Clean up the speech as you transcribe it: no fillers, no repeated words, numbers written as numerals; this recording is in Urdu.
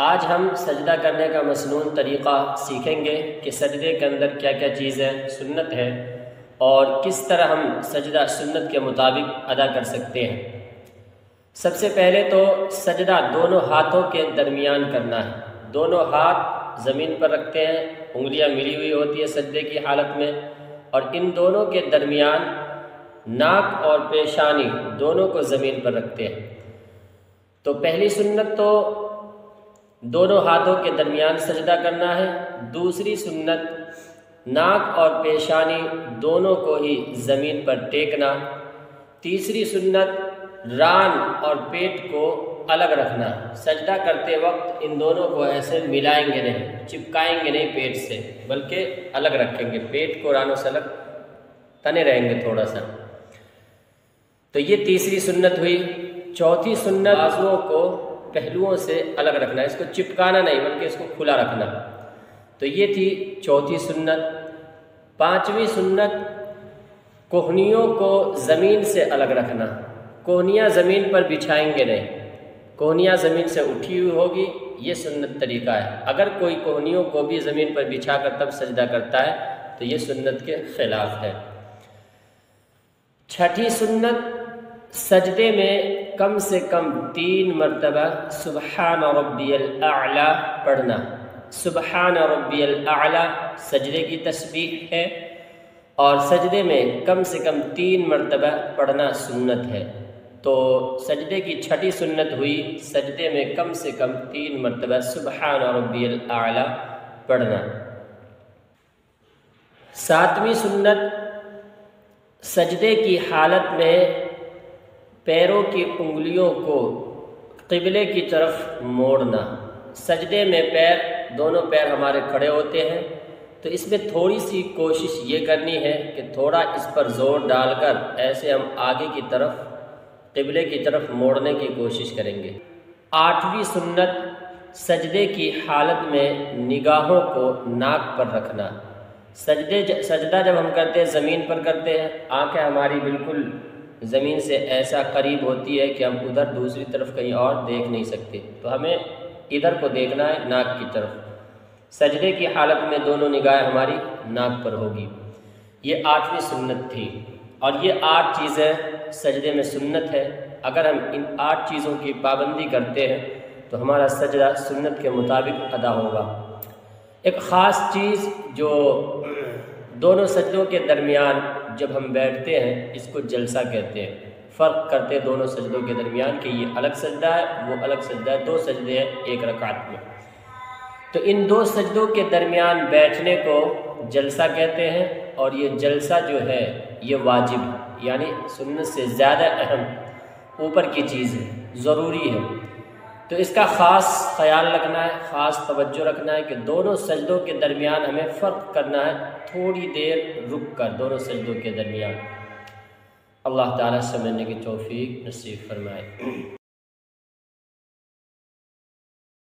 آج ہم سجدہ کرنے کا مسنون طریقہ سیکھیں گے کہ سجدے کے اندر کیا کیا چیزیں سنت ہے اور کس طرح ہم سجدہ سنت کے مطابق ادا کر سکتے ہیں۔ سب سے پہلے تو سجدہ دونوں ہاتھوں کے درمیان کرنا ہے۔ دونوں ہاتھ زمین پر رکھتے ہیں، انگلیاں ملی ہوئی ہوتی ہے سجدے کی حالت میں، اور ان دونوں کے درمیان ناک اور پیشانی دونوں کو زمین پر رکھتے ہیں۔ تو پہلی سنت تو دونوں ہاتھوں کے درمیان سجدہ کرنا ہے۔ دوسری سنت ناک اور پیشانی دونوں کو ہی زمین پر ٹیکنا۔ تیسری سنت ران اور پیٹ کو الگ رکھنا۔ سجدہ کرتے وقت ان دونوں کو ایسے ملائیں گے نہیں، چپکائیں گے نہیں پیٹ سے، بلکہ الگ رکھیں گے، پیٹ کو رانوں سے الگ تنے رہیں گے تھوڑا سا۔ تو یہ تیسری سنت ہوئی۔ چوتھی سنت بازوؤں کو پہلوؤں سے الگ رکھنا، اس کو چپکانا نہیں بلکہ اس کو کھلا رکھنا۔ تو یہ تھی چوتھی سنت۔ پانچویں سنت کوہنیوں کو زمین سے الگ رکھنا۔ کوہنیاں زمین پر بچھائیں گے نہیں، کوہنیاں زمین سے اٹھی ہوئی ہوگی، یہ سنت طریقہ ہے۔ اگر کوئی کوہنیوں کو بھی زمین پر بچھا کر تب سجدہ کرتا ہے تو یہ سنت کے خلاف ہے۔ چھٹی سنت سجدے میں کم سے کم 3 مرتبہ سبحان ربی الاعلیٰ پڑھنا۔ سبحان ربی الاعلیٰ سجدے کی تسبیح ہے، اور سجدے میں کم سے کم 3 مرتبہ پڑھنا سنت ہے۔ تو سجدے کی چھٹی سنت ہوئی سجدے میں کم سے کم 3 مرتبہ سبحان ربی الاعلیٰ پڑھنا۔ ساتویں سنت سجدے کی حالت میں پیروں کی انگلیوں کو قبلے کی طرف موڑنا۔ سجدے میں دونوں پیر ہمارے کھڑے ہوتے ہیں، تو اس میں تھوڑی سی کوشش یہ کرنی ہے کہ تھوڑا اس پر زور ڈال کر ایسے ہم آگے کی طرف قبلے کی طرف موڑنے کی کوشش کریں گے۔ آٹھویں سنت سجدے کی حالت میں نگاہوں کو ناک پر رکھنا۔ سجدہ جب ہم کرتے ہیں زمین پر کرتے ہیں، آنکھیں ہماری بالکل زمین سے ایسا قریب ہوتی ہے کہ ہم ادھر دوسری طرف کہیں اور دیکھ نہیں سکتے، تو ہمیں ادھر کو دیکھنا ہے، ناک کی طرف۔ سجدے کی حالت میں دونوں نگاہیں ہماری ناک پر ہوگی۔ یہ 8ویں سنت تھی، اور یہ 8 چیزیں سجدے میں سنت ہے۔ اگر ہم ان 8 چیزوں کی پابندی کرتے ہیں تو ہمارا سجدہ سنت کے مطابق ادا ہوگا۔ ایک خاص چیز جو دونوں سجدوں کے درمیان جب ہم بیٹھتے ہیں، اس کو جلسہ کہتے ہیں۔ فرق کرتے ہیں دونوں سجدوں کے درمیان کہ یہ الگ سجدہ ہے، وہ الگ سجدہ ہے، 2 سجدے ہیں ایک رکعت میں۔ تو ان 2 سجدوں کے درمیان بیٹھنے کو جلسہ کہتے ہیں، اور یہ جلسہ جو ہے یہ واجب ہے، یعنی سنت سے زیادہ اہم اوپر کی چیز ہے، ضروری ہے۔ تو اس کا خاص خیال رکھنا ہے، خاص توجہ رکھنا ہے کہ دونوں سجدوں کے درمیان ہمیں فرق کرنا ہے، تھوڑی دیر رک کر دونوں سجدوں کے درمیان۔ اللہ تعالیٰ سمجھنے کی توفیق نصیب فرمائے۔